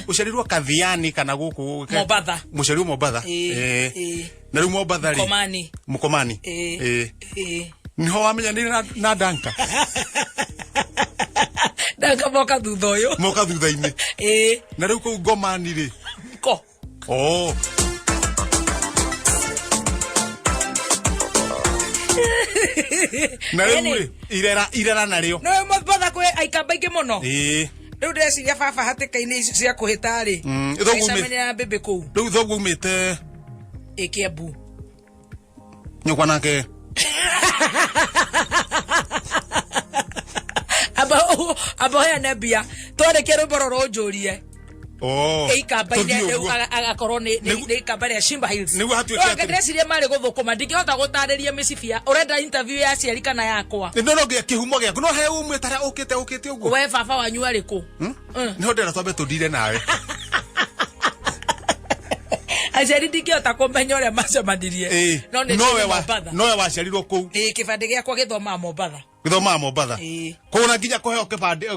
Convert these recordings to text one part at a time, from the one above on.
uciarirwo Kathiani kana guku Mobatha muciarirwo Mobatha na riu Mobatha ri Mukomani niho wamenya ni na Danka Danka moka thutha-ini na riu ku Ngomani ri ko na riu irera nario no Mobatha kwe aikamba ingi muno riu ndeciria baba hatikaini ici cia kuhita ri icamenera bebe kuu riu thoguo umite Kiambu nyukwa nake abo ya nebia tore kero bororo njurie ikamba ine agakorwo ni ikamba ria Shimba Hills nigu hatuike ati ndeciria mari guthukuma ndingihota gutariria micibia urenda interview ya ciari kana yakwa no ngia kihumo giaku no he umwe tara ukite uguo we baba wanyu ariku niho ndera twambe tudire nawe Ajari ndingihota kumenya uria macemanirie no we waciarirwo kuu kibande giakwa githoma Mobatha kuna nginya kuheo kibande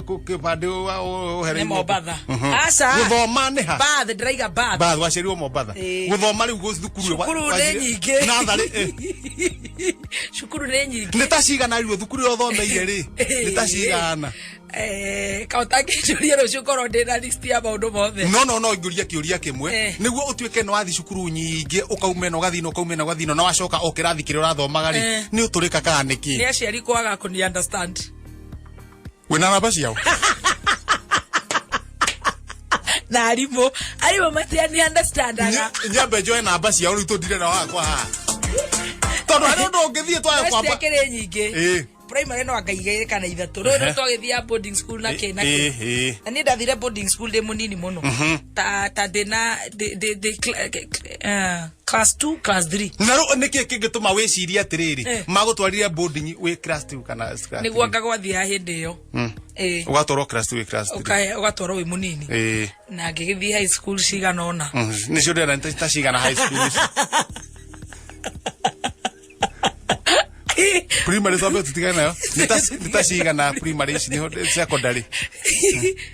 ni Mobatha asa guthoma ni ha bath ndiraiga bath waciarirwo Mobatha guthoma riu thukuru ni nyingi nathari cukuru ni nyingi nitacigana riu thukuru uthomeire ri nitacigana kautangijuria rucio korwo ndina list ya maundu mothe no ngiuria kiuria kimwe niguo utuike no wathi cukuru nyingi ukaumena ugathino na wacoka ukirathi kire urathomaga ri ni uturika kana niki ni aciari kwaga kuni understand wena namba ciao na arimo matiani understandaga nyambe joe namba ciao ri tudire na wakwa ha tondu hari ndo ngithie twaye kwamba kire nyingi primary no angaigaire kana ithatu ro twagithia boarding school na kena na ni ndathire boarding school de munini muno ta dena de class 2 class 3 na ro niki kingituma wiciria atiriri magutwarire boarding we class 2 kana class ni gwanga gwathia hindi yo ugatwaro class 2 class 3 ugatwaro we munini na ngigithia high school cigana ona ni cio ndera ntacigana high school primary sabe tutigana nayo nitacigana primary ici niho secondary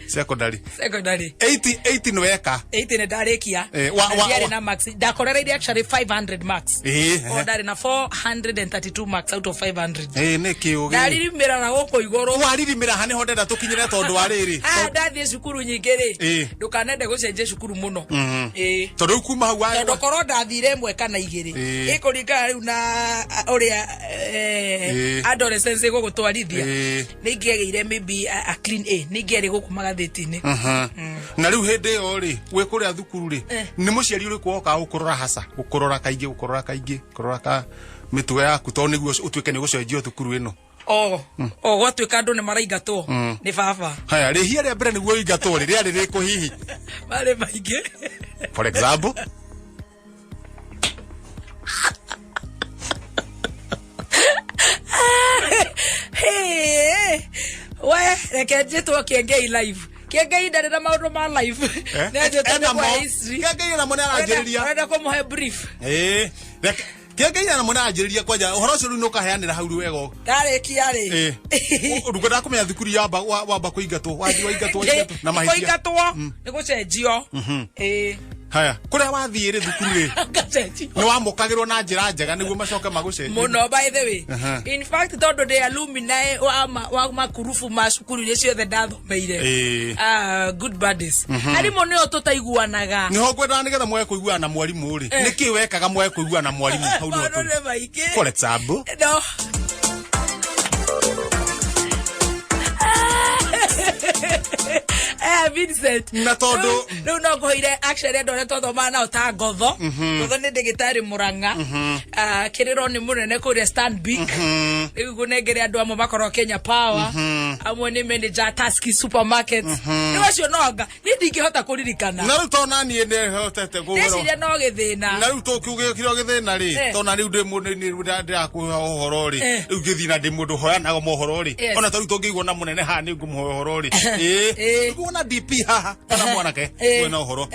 80 no eka 80 ne ndarikia ndiari na max ndakorereire actually 500 marks ndari na 432 marks out of 500 niki ugi ndaririmira na goko igoro waririmira hani ho ndenda tukinyire tondu wariri ndathie cukuru nyingiri ndukanende gucenje cukuru muno tondu kuma hau wa ndokoro ndathire mwe kana igiri ikuringa riu na uria adolescence go gutwarithia ningigeire maybe a clean A ningiere guku magatheti-ini na riu hindi yo ri we kuria thukuru ri ni muciari uri kuoka ukurora hasa ukurora kaingi ka mituga yaku to niguo utuike ni gucenjio thukuru ino gwatuika andu ni maraigatwo ni baba haya rihia ria mbere niguo ingatwo ri ria riri kuhihi mari maingi for example we reke njitwo Kiengei live Kiengei ndari na maundu ma live ne njitwo kwa history Kiengei na mwana anjiriria renda kumuhe brief Kiengei na mwana anjiriria kwaja uhoro ucio no kaheanira hau wego ndarikia ri ndugenda kumenya thukuru yamba wamba kuingatwo waingatwo na mahisia kuingatwo ni gucenjio haya kuria wathire thukuru ri ni wamukagirwo na njira njega niguo macoke magucenjie muno by the way in fact tondu de alumni wa makurufu ma cukuru ni ciothe ndathomeire good buddies arimo ni otutaiguanaga ni ho kwenda nigetha mwe kuiguana na mwarimu ri niki wekaga mwe kuiguana na mwarimu hau no for example no Vincent na tondu no goire actually ndore tothoma na ta ngotho ni ndigitari Muranga kiriro ni munene kuria Stanbic riu negere andu amo bakoro Kenya Power amwe ni manager Taski Supermarket ni wacio noga ni ndingihota kuririkana na riu tona ni ne hotete gugoro niciria no githina na riu tukugikiro githina ri tona riu ndi mundu ni ndirakuha uhoro ri riu ngithina ndi mundu hoyanaga mohoro ri ona ta riu tungiguona munene ha ni ngumuhoya uhoro ri ngiguona DP haha kana mwanake wena uhoro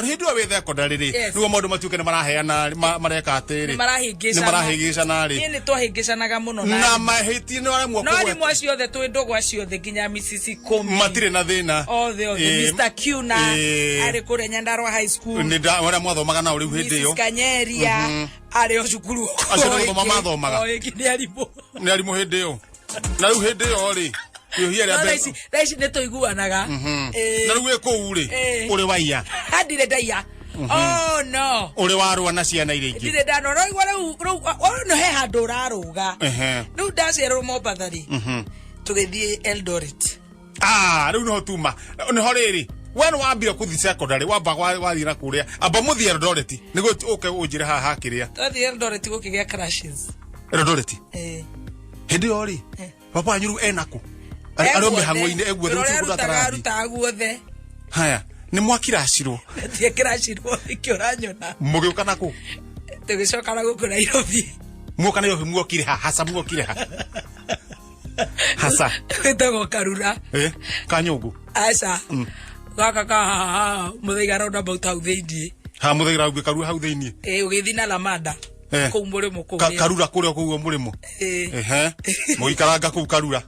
hindu we thekondarĩ rĩ nĩguo maũndũ matuĩke nĩ maraheana mareka atĩrĩ nĩ marahĩngĩcana rĩ nĩ twahĩngĩcanaga mũno na mahĩtie nĩ aremwo no arimũ acio othe twĩ ndũgũ ciothe nginya Mrs. Komi matirĩ na thĩna othe Mr. Kuna arĩ kũrĩa Nyandarua High School nĩ wĩra mwathomaga nao rĩu hĩndĩ ĩyo Mrs. Kanyeria arĩ o cukuru acio nĩ gũthoma mathomaga nĩ arimũ hĩndĩ ĩyo na rĩu hĩndĩ ĩyo rĩ Raici nĩ tũiguanaga na rĩu kũu rĩ ũrĩ waiya ndirĩ ndaiya oh no ũrĩ warũa na ciana iria ingĩ ndirĩ ndanora rĩu no he handũ ũrarũga rĩu ndaciarwo Mombatha rĩ tũgĩthiĩ Eldoret rĩu nĩho tuma nĩho rĩrĩ we nĩ wambire kũthi secondary wamba wathiĩ na kũrĩa amba mũthiĩ Eldoret nĩguo ũke ũnjĩre haha kĩrĩa twathiĩ Eldoret gũkĩgĩa crashes Eldoret hĩndĩ ĩyo rĩ papa wanyu rĩu enakũ arĩ mĩhang'o-inĩ arutaga guothe haya nĩ mwakiracirwo tiekiracirwo ikĩoranyona mũgĩũka nakũ tũgĩcoka na gũkũ Nairobi muoka Nairobi muokire ha hasa muokire ha hasa wĩtagwo Karura Kanyũngũ aca gaka ka mũthaiga roundabout hau thĩinĩ ha mũthaiga raumbĩ Karura hau thĩinĩ ũgĩthiĩ na Lamada kũu mũrĩmo kũu Karura kũrĩa kũu mũrĩmo mũikaranga kũu Karura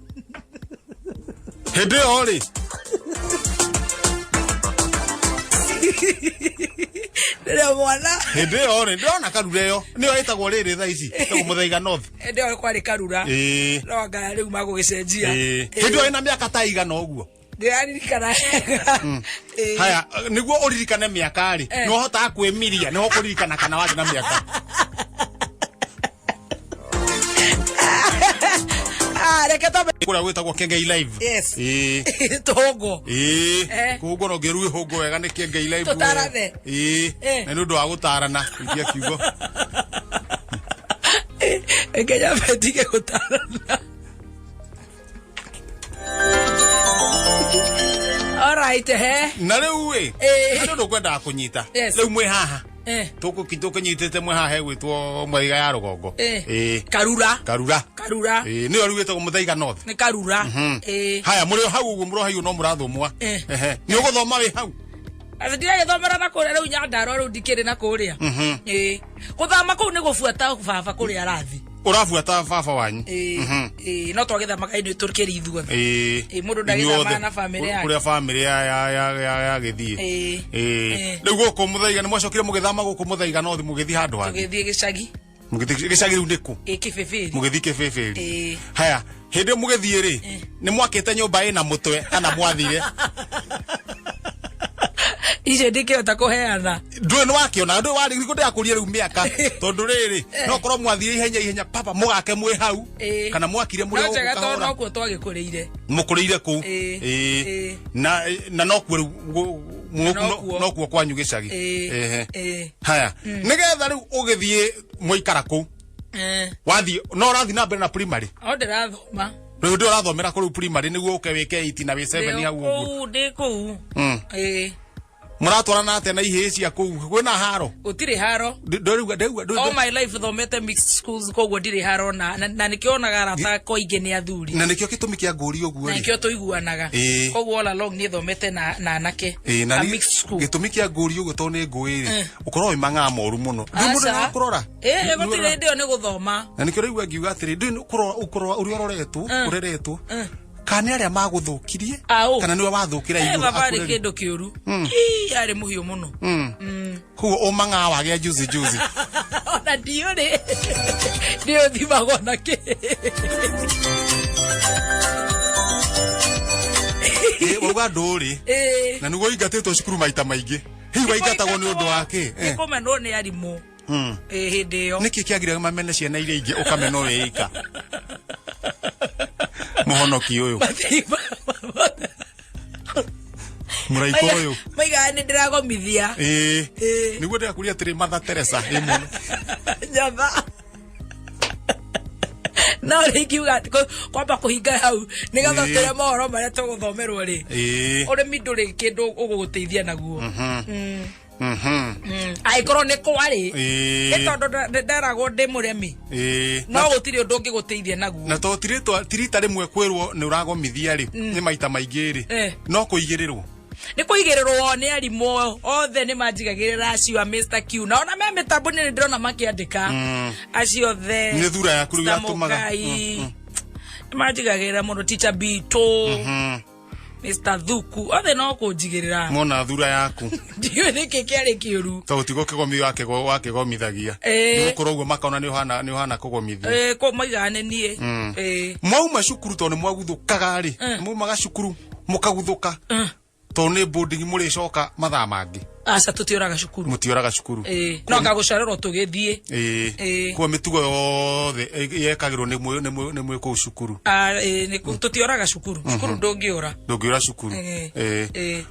hĩndĩ ĩyo rĩ rĩrĩa mwana hĩndĩ ĩyo rĩ ndĩrona Karura ĩyo nĩyo ĩtagwo rĩrĩ thaa ici ĩtagwo Mũthaiga North hĩndĩ ĩyo kwarĩ Karura no anga rĩu magũgĩcenjia hĩndĩ ĩyo ĩna mĩaka ta igana ũguo ndĩraririkana haya nĩguo ũririkane mĩaka rĩ nĩ ũhotaga kwĩmiria nĩho kũririkana kana warĩ na mĩaka reke tũbe kũrĩa gwĩtagwo Kengei Live tũhũngũ kũhũngũ no ngĩrue hũngũ wega nĩ Kengei Live tũtarathe na nĩ ũndũ wa gũtarana iria kiugo Kenya betige gũtarana alright na rĩu nĩ ũndũ kwendaga kũnyita rĩu mwĩ haha tũkũnyitĩte mwĩ haha gwĩtwo Mũthaiga ya rũgongo Karura nĩyo rĩu wĩtagwo Mũthaiga North nĩ Karura haya mũrĩ hau ũguo mũrohaio no mũrathomwa nĩ ũgũthoma wĩ hau ndiragĩthomera na kũrĩa rĩu Nyandarua rĩu ndikĩrĩ na kũrĩa gũthama kũu nĩ gũbuata baba kũrĩa arathi ũrabuata baba wanyu no twagĩthamaga ĩno tũrĩkĩri ithuothe mũndũ ndagĩthama na famĩlĩ yake kũrĩa famĩlĩ ya gĩthiĩ rĩu gũkũ Mũthaiga nĩ mwacokire mũgĩthama gũkũ Mũthaiga North mũgĩthiĩ handũ hanyu tũgĩthiĩ gĩcagi gĩcagi rĩu nĩkũ Kĩbĩbĩri mũgĩthiĩ Kĩbĩbĩri haya hĩndĩ mũgĩthiĩ rĩ nĩ mwakĩte nyũmba ĩna mũtwe kana mwathire icio ndikĩhota kũheana ndũĩ nĩ wakĩona ndũĩ warĩ gĩko ndakũria rĩu mĩaka tondũ rĩrĩ no korwo mwathire ihenya papa mũgake mwĩ hau kana mwakire mũrĩ o kahora no kuo twagĩkũrĩire mũkũrĩire kũu na no kuo no kuo kwanyu gĩcagi haya nĩgetha rĩu ũgĩthiĩ mũikara kũu wathiĩ no ũrathiĩ na mbere na primary o ndĩrathoma rĩu ndĩ ũrathomera kũu primary nĩguo ũke wĩke 8 na wĩ 7 hau ũguo ndĩ kũu mũratwarana atĩa na ihĩĩ cia kũu kwĩna haro gũtirĩ haro all my life thomete mixed schools koguo ndirĩ haro na nĩkĩonaga arata koingĩ nĩ athuri na nĩkĩo gĩtũmi kĩa ngũri ũguo na nĩkĩo tũiguanaga koguo all along nĩ thomete na anake na mixed school gĩtũmi kĩa ngũri ũguo tondũ nĩ ngũĩ rĩ ũkorwo wĩ mang'aa moru mũno ndĩ mũndũ na kũrora gũtirĩ ndĩo nĩ gũthoma na nĩkĩo rĩu ngiuga atĩrĩ ndĩ ũkorwo ũrĩa ũreretwo kana arĩa magũthũkirie kana niwe wathũkira igũrũ baba rĩ kĩndũ kĩũru arĩ mũhiũ mũno kuo ũmang'aa wagĩa juzi ona ndiũrĩ nĩ ũthimagwo na kĩ uga ndũrĩ na nĩguo ingatĩtwo cukuru maita maingĩ hihi waingatagwo nĩ ũndũ wake nĩkũmenwo nĩ arimũ hĩndĩ ĩyo nĩkĩ kĩagire mamene ciana iria ingĩ ũkamenwo wĩ ika mũhonoki ũyũ mũraiko ũyũ maiga nĩ ndĩragomithia nĩguo ndĩrakũria atĩrĩ Mother Teresa ĩmwe nyatha no rikiuga kwamba kuhinga hau nigetha tere mohoro maria tuguthomerwo ri uri minduri kindu uguguteithia naguo ai korwo ni kwari itondo ndaragwo ndi muremi no gutiri undu ngiguteithia naguo na to tirita rimwe kwirwo ni uragomithia ri ni maita maingi ri no kuigirirwo ni kuigirirwo ni arimo othe ni manjigagirira acio Mr Q na ona me mitambo ni ndirona makiandika acio othe ni thura ya kuru yatumaga manjigagirira muno teacher Bito Mr Thuku othe no kunjigirira mona thura yaku ndiyo niki kiari kiuru to utigo kigomithio wake gomithagia ni gukorwo uguo makona ni uhana kugomithia ko maigane nie mwauma cukuru to ni mwaguthukaga ri mumaga cukuru mukaguthuka to ni boarding muri coka mathaa mangi aca tutioraga cukuru mutioraga cukuru no ngagucarerwo tugithie kwa mitugo yothe yekagirwo ni mwe ku cukuru ni tutioraga cukuru cukuru ndungiura cukuru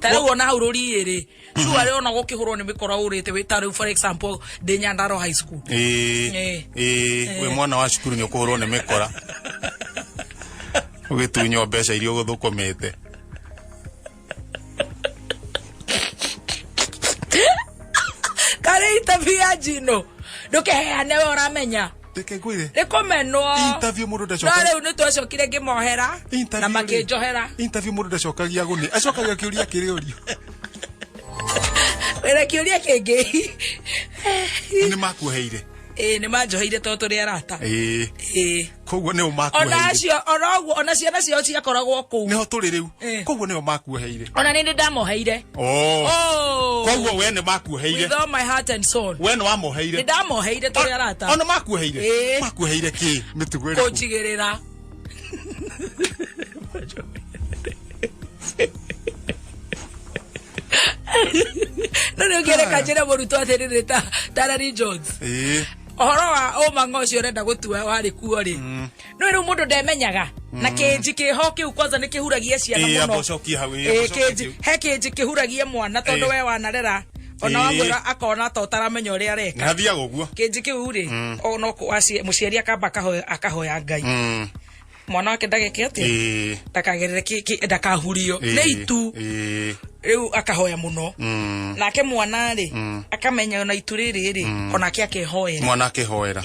tari wona hau ruri ri cua ri ona gukihurwo ni mikora urite witari for example de Nyandaro High School we mwana wa cukuru ni ukuhurwo ni mikora ugitunyo mbeca irio guthukomete kare interview ya Jino ndukeheane we uramenya ndikegwire ndikumenwo interview mundu ndacoka no riu ni twacokire ngimohera na makinjohera interview mundu ndacokagia guni acokagia kiuria kiriurio wera kiuria kingi ni makuheire ni manjoheire to turi arata koguo ni umakuheire ona acio oroguo ona ciana cio ciakoragwo kuu niho turi riu koguo ni umakuheire ona ni ndamoheire koguo we ni makuheire with all my heart and soul we ni wamoheire ni ndamoheire turi arata ona makuheire ki mitugwire kunjigirira no ni ngereka njire murutwo atiriri Tarari Jones ohoro wa Omango cio renda gutua wari kuo ri no riu mundu ndemenyaga na kinji kiho kiu kwanza ni kihuragia ciana muno he kinji kihuragia mwana tondu we wanarera ona wamwira akona to taramenya uria areka nathia guguo kinji kiu ri ono muciari akamba akahoya Ngai mwana wake ndageke ati ndakagerere ndakahurio ni itu riu akahoya muno nake mwana ri akamenya ona itu riri onake akehoera mwana akehoera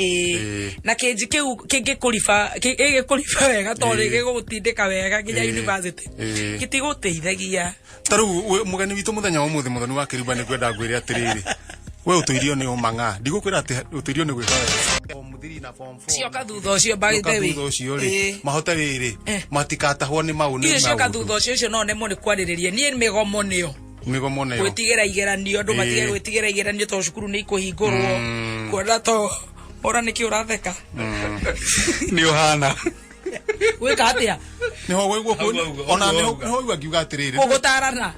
na kinji kiu kingikurifa wega tori gigutindika wega nginya university gitiguteithagia taru mugani witu muthenya wa muthi muthoni wa kiriba ni kwenda ngwire atiriri we utuirio ni umanga ndigukwira ati utuirio ni gwika muthiri na form 4 cio kathutha ucio by the way ucio ri mahota riri matikatahwo ni mauni cio kathutha ucio no nemo ni kwaririria nie migomo nio gwitigera igeranio andu matige gwitigera igeranio to cukuru ni ikuhingurwo kwenda to ora niki uratheka ni uhana wika atia niho weguo ona niho iwagiuga atiriri gugutarana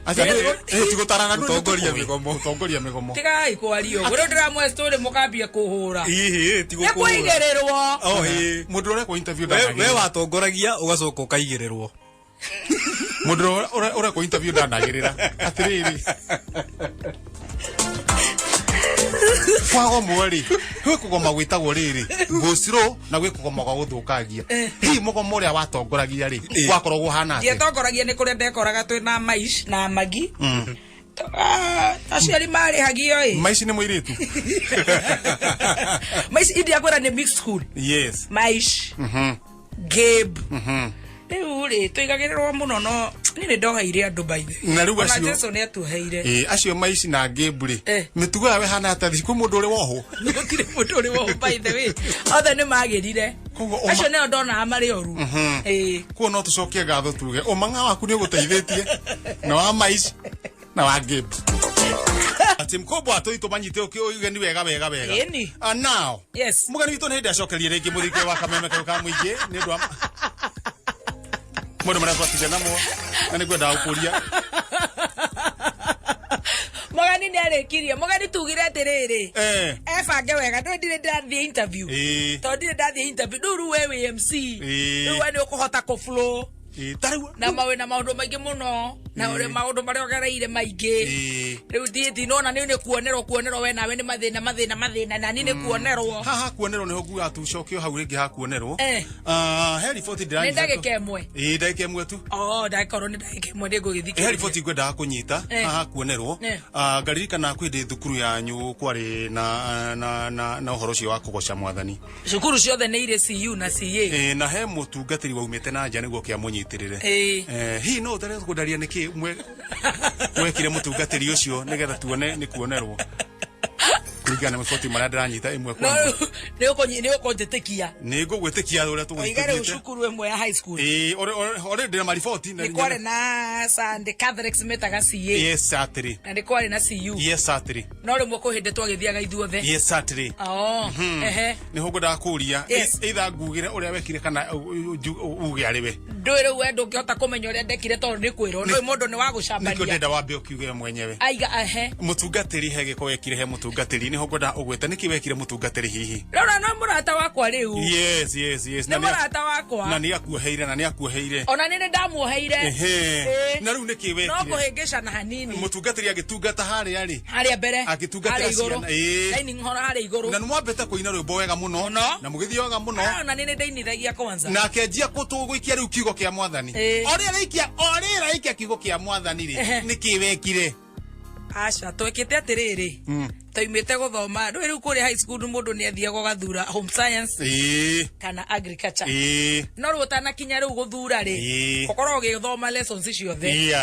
tigutarana utongoria migomo tigai kwario gure ndiramwe story mukambia kuhura tigukuhura nikuigerirwo mundu uria ku interview we watongoragia ugacoka ukaigirirwo mundu uria ku interview ndanagirira atiriri kwago mweri gwe kugoma gwitagwo riri ngociro na gwe kugoma gwa guthukagia hi mugomo uria watongoragia ri gwakorwo hana ati ngetongoragia ni kuria ndekoraga twina maish na magi aciari mari hagio maish ni mwiritu maish india kwera ni mixed school yes maish Gabe uri tuigagirirwo muno no ni ndogaire andu baithe na riu acio Jesu ni atuheire acio maici na Gabriel mitugo yawe hana atathi ku mundu uri woho gutire mundu uri woho baithe we othe ni magirire acio ne ndona amari oru ku no tucokie gatho tuge umanga waku ni guteithitie na wa maici na wa Gabriel ati mkobo atoito manyite ukio ni wega now yes mugani wito ni ndacokerie ringi muthike wa kameme ka muingi ni ndwa mundu mara twatije namo na ni gwenda ukuria mugani ni arekirie mugani tugire atiriri ebange wega ndo ndire ndathie interview to ndire ndathie interview nduru wewe MC ndu wani ukuhota ku flow Tariu na mawe na maundu maingi muno na ore maundu mari ogereire maingi riu thieti nona ni kuonerwo we nawe ni mathina na ni kuonerwo haha kuonerwo ni hogu tucokio hau ringi ha kuonerwo he report dirani ni ndagika imwe ndagika imwe tu ndakoro ni ndagika imwe ndi gugithikira he report ngwenda kunyita haha kuonerwo ngaririkana kwindi thukuru yanyu kwari na uhoro cio wa kugoca mwathani cukuru ciothe ni ire CU na CA na he mutungatiri waumite na nja niguo kiamunyitirire hi no utare kundaria niki mwekire mutungatiri ucio nigetha tuone ni kuonerwo Ligana mfoti marada ranyita imwe kwa ni ukonjetekia ni ngugwitikia uria tugwitite oigare ucukuru emwe ya high school ore ndina marifoti ni kware na Sunday Catholics metaga CA yes satri na ni kware na CU yes satri no rimwe kuhinde twagithiaga ithuothe yes satri ni hugo da kuria either ngugire uria wekire kana uge ariwe ndwire we ndungihota kumenya uria ndekire tondu ni kwiro no mundu ni wa gucambania niko ndenda wambe ukiuge mwenyewe aiga mutungatiri hege ko wekire he mutungatiri ni hogoda ugweta niki wekire mutungatiri hihi rora no murata wakwa riu yes ni murata wakwa na ni akuoheire ona ni ndamuoheire na riu niki wekire no kuhingisha na hanini mutungatiri agitungata haria mbere agitungata ciana dining hall haria iguru na mwambete kuina rwimbo wega muno na mugithioga muno na ni ndainithagia kwanza na kenjia kutuguikia riu kiugo kia mwathani oria reikia kiugo kia mwathani ri niki wekire acha twekite atiriri toimite guthoma riu kuri high school mundu ni athiaga gathura home science kana agriculture no riu utanakinya riu guthura ri ukorwo ugithoma lessons ciothe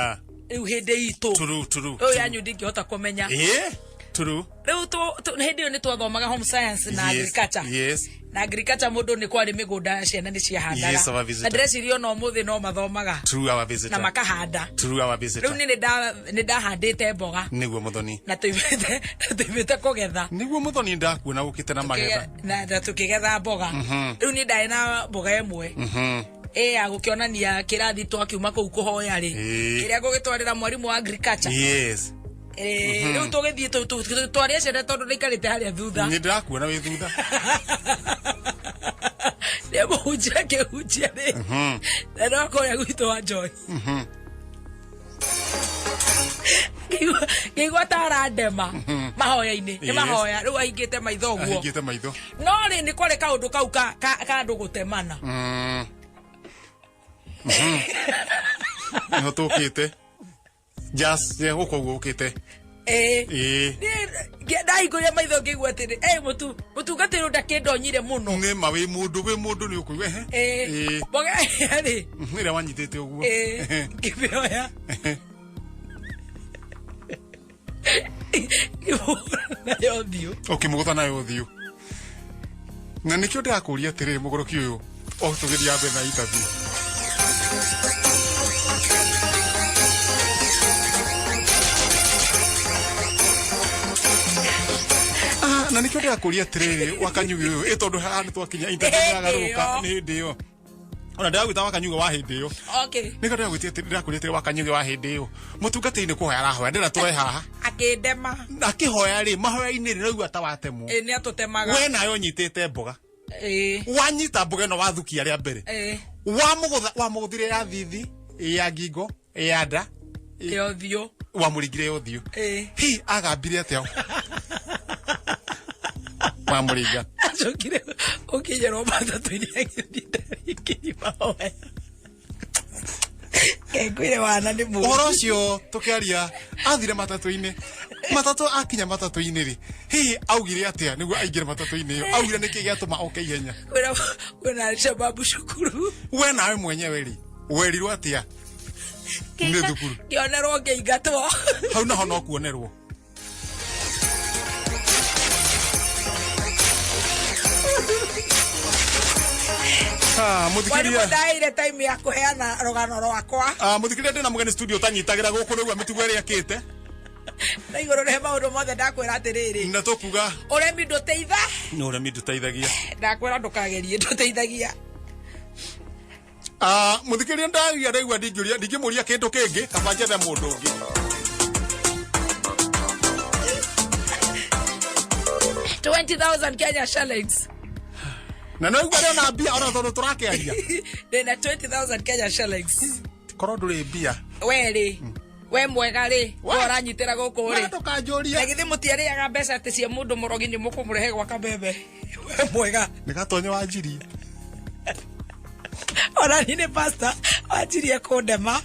riu hindi itu true yanyu ndingihota kumenya true riu hindi yo ni twathomaga home science na agriculture na agriculture mundu ni kwari migunda ciana ni ciahandaga na ndrecirio no muthi no mathomaga na makahanda riu ni ndahandite mboga niguo muthoni na tuimite kugetha niguo muthoni ndakuona ukite na magetha na tukigetha mboga riu ni ndae na mboga imwe agukionania kirathi twakiuma kuu kuhoya ri kiria ngugitwarira mwarimu wa agriculture riu tugithie twaria ciana tondu nikarite haria thutha ni ndakuona wi thutha nemo hujia ri na no koria gwitu wa Joy Gigwa tara ndema mahoya-ini ni mahoya riu ahingite maitho guo no ri ni kware kaundu kau ka ndu gutemana no tukite just ye guko ukite ndahinguria maitho ngigua atiri mutungatiri ndakindonyire muno ni ma wi mundu ni ukuigwe boga ri ira wanyitite uguo ngibioya nayo thiu ukimugutha nayo thiu na nikio ndakuria atiri mugoroki uyu tugithia mbe na interview na nikio ndakuria atiri wakanyugi uyu itondu hana twakinya interview ya garuka ni ndio ona ndagwita wakanyugi wa hindi yo nikio ndagwitie atiri ndakuria wakanyugi wa hindi yo mutungatiri ni kuhoya arahoya ndira tore haha akindema akihoya ri mahoya-ini ri rau atawatemwo ni atutemaga we nayo nyitite mboga wanyita mboga no wathukia ria mbere wamuguthire ya thithi ya ngingo ya nda yo thio wamuringire yo thio hi agambire atia wamuringa acokire ukinyerwo matatu-ini agithindarikiima hoya kengwire wana ni mu uhoro ucio tukiaria athire matatu-ini akinya matatu-ini ri hihi augire atia niguo aingire matatu-ini yo augire niki giatuma oke ihenya kwina shababu cukuru we nawe mwenyewe ri werirwo atia ni thukuru kionerwo ngeingatwo hau naho no kuonerwo muthikiria ndaire time ya kuheana rogano rwakwa muthikiria ndina mugeni studio tanyitagira guku nigua mitugo iri akite na iguru re maundu mothe ndakwira atiriri na tukuga uremi nduteitha no uremi nduteithagia ndakwira ndukagerie nduteithagia muthikiria ndagia ndaigua ndingimuria kindu kingi kaba njethe mundu ungi 20,000 Kenya shillings Na no igwa na bia ora tondu turake aria. Ndena 20,000 Kenya shillings. Koro nduri bia. Weri. We mwega ri. Uranyitira guku ri. Tukanjuria. Na githi mutiariaga mbeca ati cia mundu murogi ni mukumurehe gwa kabebe. We mwega. Nigatonye wanjiri. Ora ni pastor wanjirie kundema.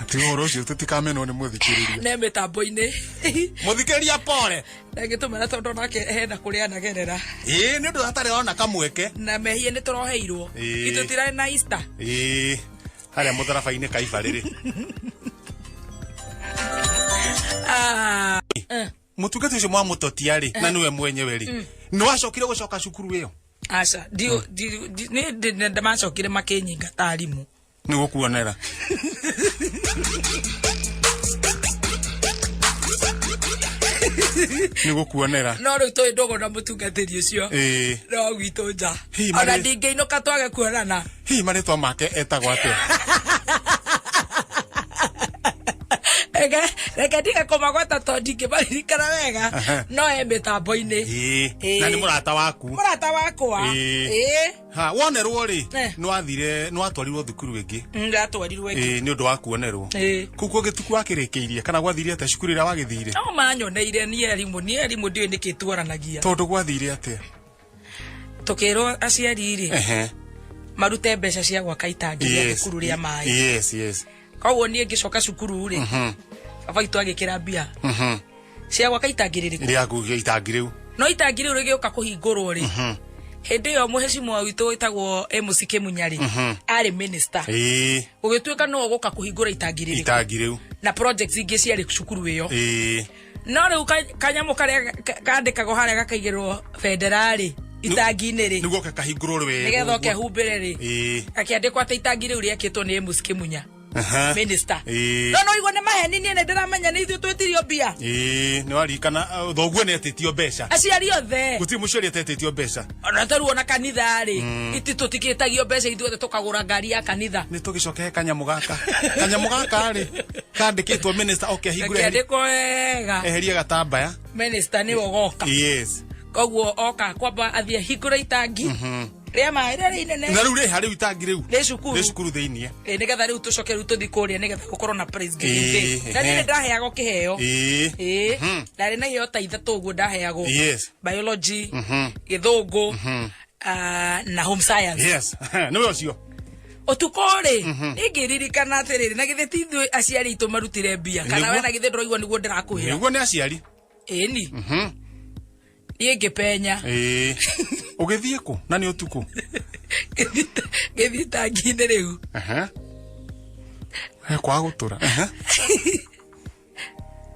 Tioro ucio tutikameno ni muthikiriria. Ne mitambo-ini. Muthikiriria pore. Ngitumana tondu nake hena kuria nagerera. Ni ndu atari ona kamweke. Na mehie ni turoheirwo. Itutira na Easter. Haria mutharafa-ini kaiba riri. Mutungati ucio mwa mutotia ri na niwe mwenyewe ri. Ni wacokire gucoka cukuru iyo. Aca ni ndamacokire makinyinga tarimu. Ni gukuonera. Ni gukuonera. No riu toi ndogo na mutungatiri ucio. No gwitu nja. Ona ndingeinuka twage kuonana. Hi maritwa make etagwo atia. Reke ndiga kumagweta to ndingĩmaririkana wega no e mĩtambo-inĩ. Na nĩ mũrata waku. Mũrata wakwa. Ha wonerwo ri nĩ watwarirwo thukuru ĩngĩ. Ndatwarirwo ĩngĩ. Nĩ ũndũ wa kuonerwo. Kũu gũgĩtuku wakĩrĩkĩirie kana gwathire atĩa cukuru ĩrĩa wagĩthire? No manyoneire niĩ arimũ ndiũĩ nĩkĩ twaranagia. Tondũ gwathire atĩa? Tukĩrwo aciari rĩ marute mbeca cia gwaka itangi rĩa thukuru rĩa maĩ. Yes. Koguo niĩ ngĩcoka cukuru rĩ baba itu agĩkĩra mbia cia gwaka itangi rĩrĩkũ rĩa gũgĩa itangi rĩu. No itangi rĩu rĩgĩũka kũhingũrwo rĩ hĩndĩ ĩyo mũhecimwa witũ wĩtagwo MC Kĩmunya rĩ arĩ minister. Gũgĩtuĩka no gũka kũhingũra itangi rĩrĩkũ na projects ingĩ ciarĩ cukuru ĩyo. No rĩu kanyamũ karĩa kandĩkagwo harĩa gakaigĩrwo federal itangi-inĩ rĩ nĩguo kakahingũrwo wega nĩgetha ũkehumbĩre rĩ gakĩandĩkwo atĩ itangi rĩu rĩakĩtwo nĩ MC Kĩmunya minister. No igua nĩ maheni niĩ nĩndĩramenya nĩ ithuĩ twĩtirio mbia. Nĩ waririkana thoguo nĩ etĩtio mbeca. Aciari othe gũtirĩ mũciari atetĩtio mbeca. Ona taruo na kanitha rĩ iti tũtikĩtagio mbeca ithuothe tũkagũra ngari ya kanitha. Nĩ tũgĩcoke kanyamũ gaka rĩ kandĩkĩtwo minister hingũre kandĩkwo wega eherie gatambaya minister nĩwe goka. Yes. Koguo oka kwamba athiĩ hingũre itangi rĩa maĩ rĩrĩa inene. Na rĩu rĩ harĩ itangi rĩu nĩ cukuru thĩinĩ. Nĩgetha rĩu tũcoke rĩu tũthi kũrĩa nĩgetha gũkorwo na praise giving. Na niĩ ndaheagwo kĩheo. Ndarĩ na iheo ta ithatũ ũguo ndaheagwo. Biology, gĩthũngũ na home science. Yes. Nĩwe ũcio. Ũtukũ rĩ nĩngĩririkana atĩrĩrĩ na githĩ ti ithuĩ aciari itũ marutire mbia kana we na githĩ ndũraigua nĩguo ndĩrakũhĩra. Nĩguo nĩ aciari. Ni niĩ ngĩpenya. Ũgĩthiĩ kũ na nĩ ũtukũ? Gĩthiĩ itangi-inĩ rĩu. Kwaga gũtũra.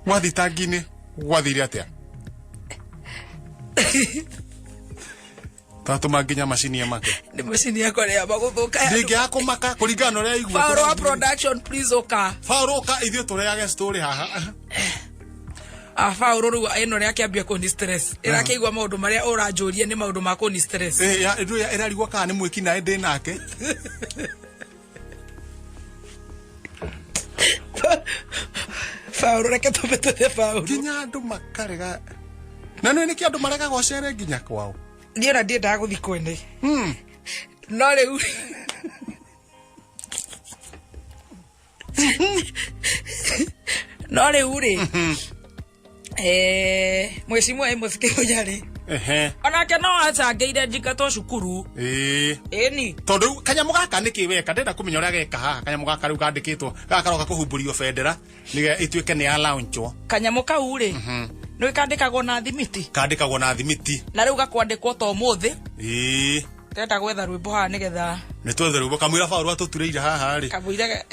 Wathiĩ itangi-inĩ gwathire atĩa? Tatũma nginya macini ya make. Nĩ macini yakwa rĩa magũthũka. Ndĩngĩ ya kũmaka kũringana na ũrĩa igua. Fauro production please ũka. Fauro ũka ithuĩ tũrĩage story haha. Fauro rĩu ĩno rĩa kĩambia kũni stress. Ĩrakĩigua maũndũ marĩa ũranjũria nĩ maũndũ ma kũni stress. Ĩrarigwo kana nĩ mwĩki naĩ ndĩ nake. Fauro reke tũbetũre Fauro. Nginya andũ makarega. Na nĩkĩ andũ maregaga ũcere nginya kwao. Niĩ ona ndiendaga gũthiĩ kwene. No rĩu no rĩu rĩ mwĩcimwe mũthikĩrĩria rĩ onake no acangĩire njingatwo cukuru. Ni tondũ kanyamũ gaka nĩkĩ weka ndenda kũmenya ũrĩa geka haha kanyamũ gaka rĩu kandĩkĩtwo gakaroka kũhumbũrio bendera nĩgetha ĩtuĩke nĩ ya launchwo. Kanyamũ kau rĩ nĩ kandĩkagwo na thimiti. Kandĩkagwo na thimiti na rĩu gakwandĩkwo ta ũmũthĩ. Ndenda gwetha rwĩmbo haha nĩgetha nĩ twethe rwĩmbo kamwĩra Fauro atũturĩire haha rĩ kamwĩra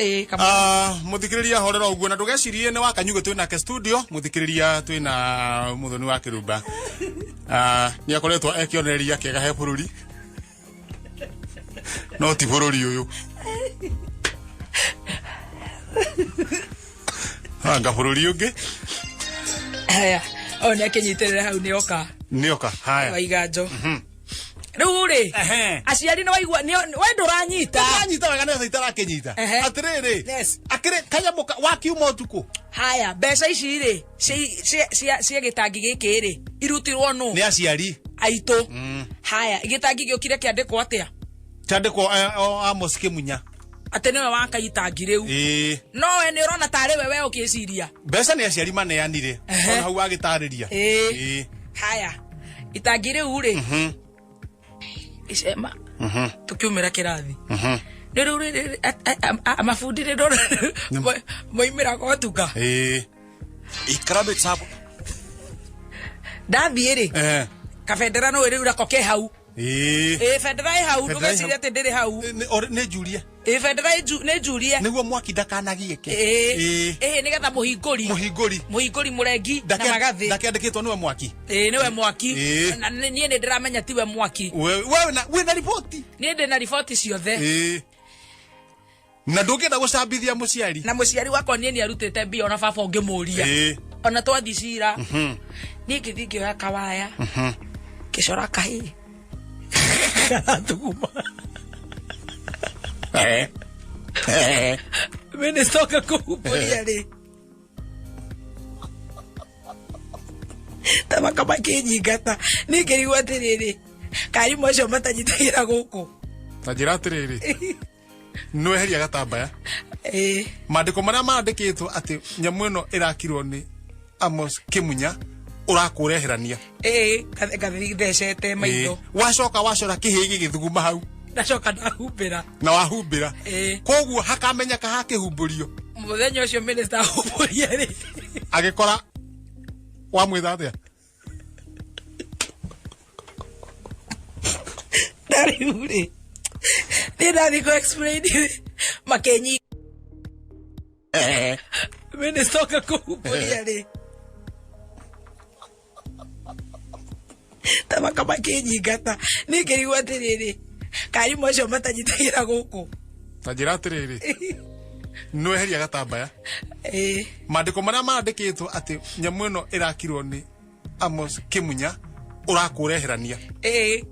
mũthikĩrĩria horera ũguo na ndũgecirie nĩ wakanyuge twĩnake studio. Mũthikĩrĩria twĩna mũthoni wa Kĩrumba nĩ akoretwo ekĩonereria kĩega he bũrũri no ti bũrũri ũyũ anga bũrũri ũngĩ. Haya ona kĩnyitĩrĩra hau nĩ oka haya waiganjo rĩu rĩ aciari nĩ waigua we ndũranyita wega nĩgetha itarakinyita atĩrĩrĩ akĩrĩ kanyamũ wakiuma ũtukũ. Haya mbeca ici rĩ cia gĩtangi gĩkĩ rĩ irutirwo nũ? Nĩ aciari. aito haya gitangi giokire kiandikwo atia kiandikwo Amos Kimunya ate niwe wakagitangi riu no we ni urona tare wewe ukiciria mbeca ni aciari maneanire ona hau agitariria haya itangi riu ri icema tukiumira kirathi ni riu amafundi ni ndona moimira gotuka ikarabe sabu ndathie ri kabendera no riu rako ke hau bendera hau ndugeciria ati ndiri hau ni Julia bendera ni Julia niguo mwaki ndakanagieke nigetha muhinguri murengi na magathi ndakiandikitwo niwe mwaki niwe mwaki na nie ni ndiramenya tiwe mwaki we na ripoti nie ndi na ripoti ciothe na ndungenda gucambithia muciari na muciari wakwa nie ni arutite mbia na baba ungimuria ona twathi cira nie ngithi ngioya kawaya kicora kahi tuguma Minister kakupuria ri tama kama kinyingata ni ngirigwa atiriri kari mocio matanyitagira guku tajira atiriri no eheria gatambaya mandiko maria mandikitwo ati nyamu ino irakirwo ni Amos Kimunya urakureherania kathi thecete maitho wacoka wacora kihigi githuguma hau ndacoka ndahumbira na wahumbira koguo hakamenyeka hakihumburio muthenya ucio minister humburia ri agikora wa mwitha atia ndariuri ni ndathi ko explain makenyi minister kakuhumbũria ri tama kama kinyingata ni ngirigwa atiriri kari mocio matanyitagira guku tajira atiriri no eheria gatambaya mandiko maria mandikitwo ati nyamu ino irakirwo ni Amos Kimunya urakureherania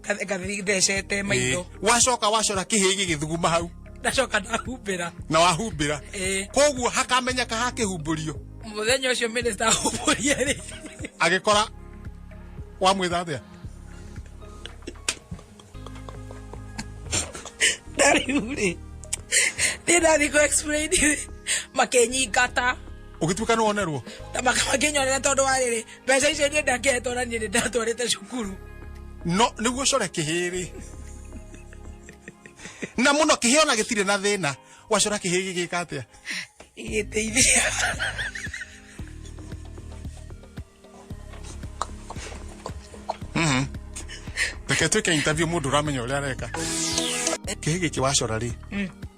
kathi thecete maitho wacoka wacora kihigi githuguma hau ndacoka ndahumbira na wahumbira koguo hakamenyeka hakihumburio muthenya ucio minister humburia ri agikora wa mwitha atia ndariuri ni ndathi ko explain makenyingata ugituka no onerwo makenyonera tondu wa riri mbeca icio ni ndaketwo na ni ndatwarite cukuru no niguo core kihiri na muno kihio na gitire na thina wacora kihigi gika atia igiteithia reke twike interview mundu uramenya uria areka kihigi ki wacora ri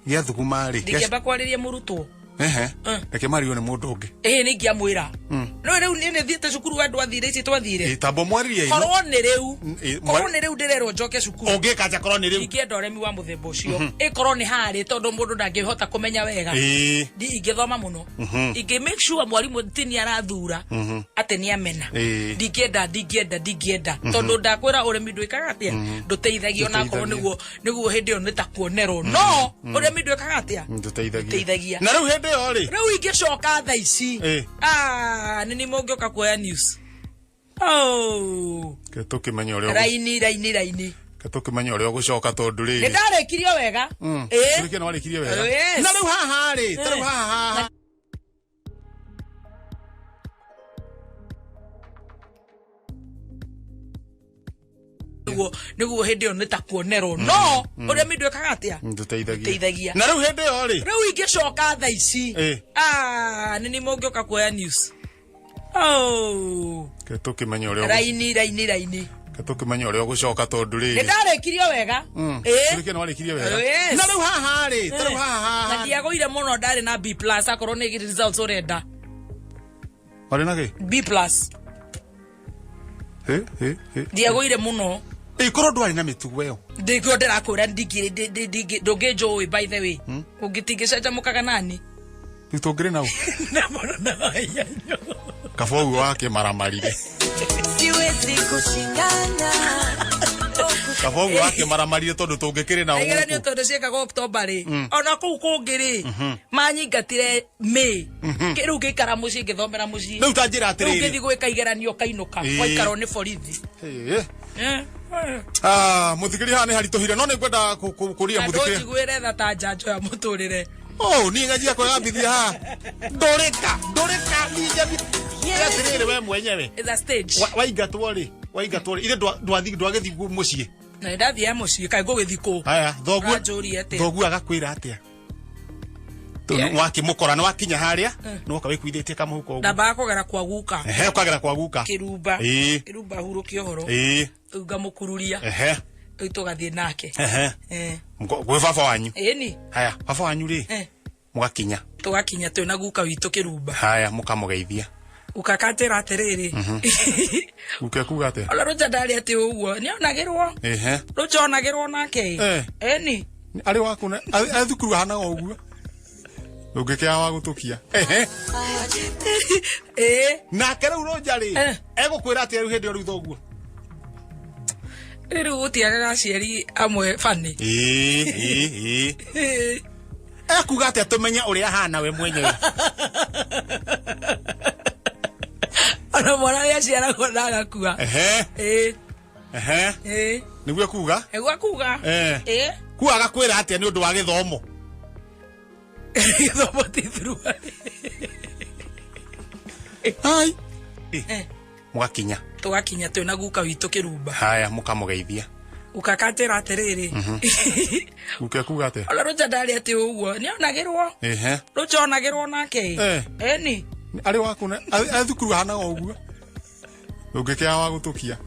gia thuguma ri ndikiamba kwariria murutwo reke mario ni mundu ungi ni ngiamwira no riu ni thiete cukuru andu athire ici twathire tambo mwaririe ino korwo ni riu ndirerwo njoke cukuru ungikaja korwo ni riu ingienda uremi wa muthemba ucio ikorwo ni hari tondu mundu ndangihota kumenya wega ingithoma muno ingi make sure mwarimu tini arathura ati ni amena ndingienda tondu ndakwira uremi ndwikaga atia nduteithagio na korwo niguo hindi yo nitakuonerwo no uremi ndwikaga atia nduteithagia na riu hindi yo ri riu ingicoka tha ici nini mungioka kuoya news ke tukimenya uria raini ke tukimenya uria gucoka tondu ri ni ndarikirio wega turikia no warikirio wega na riu haha ri riu haha niguo hindi yo nitakuonerwo no uremi ndwikaga atia nduteithagia na riu hindi yo ri riu ingicoka tha ici nini mungioka kuoya news ke tukimenya uria raini ke tukimenya uria gucoka tondu ri ni ndarikirio wega turikia no warikirio wega na riu haha ri riu haha na ndiagoire muno ndari na B+ akorwo ni results urenda wari na ki B+ ndiagoire muno ikorwo ndwari na mitugo iyo ndikio ndirakwira ndungijui by the way ungitingicenjamukaga nani itungire nau na mono na yanyo kafogu wake maramarire siwezi kushindana kafogu wake maramarire tondu tungikire na egera ni tondu ciekaga October ri ona kuu kungiri manyingatire May kiru gikara muci ngithomera muci riu tanjira atiriri ngithi gwika igeranio kainuka waikaro ni borithi muthikiri hani harituhire no nigwenda kuria muthikiri njiguire tha ta njanjo ya muturire ni ngajia kwa gambithia ha ndoreka ni jabi yatirire we mwenyewe is a stage waigatwo ri ile ndwagithi mucii na ndathia mucii kai gugithiko haya thogu agakwira atia wakimukora no wakinya haria no kawe kwithitie kama huko ndamba kugera kwa guka ukagera kwa guka kirumba hurukio horo ngamukururia itugathie nake gwe baba wanyu ni haya baba wanyu ri mugakinya tugakinya twina guka witu kirumba haya mukamugeithia ukakatira atiriri ukekuga ate ala roja ndari ati uguo ni onagirwo roja onagirwo nake ni ari waku na athukuru hana uguo ugikia wa gutukia na kero roja ri egukwira ati ru hindi ru thoguo riu utiagaga cieri amwe fani akuga ati tumenya uria hana we mwenyewe ana mwana ya ciara konaga kuga niguo kuga kuga agakwira ati ni undu wa githomo githomo tithuru ai mugakinya tugakinya twina guka witu kirumba haya mukamugeithia ukakatira atiriri ukekuga ate ala roja ndari ati uguo ni onagirwo roja onagirwo nake ni ari waku na athukuru hana uguo ugikia wa gutukia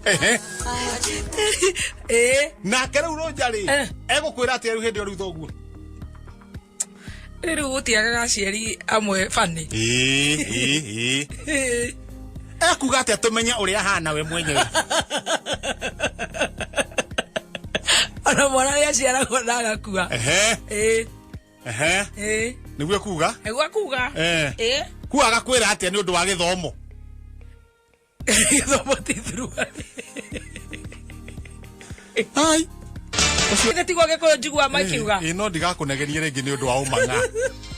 na kero roja ri egukwira ati ru hindi ru thoguo riu utiagaga cieri amwe fani akuga ati tumenya uria hana we mwenyewe ana mwana ya ciara konaga kuga niguo kuga kuga agakwira ati ni undu wa githomo tithuru ai Tigwa geko njigua makiuga no ndigakunegerie ringi ni undu wa umanga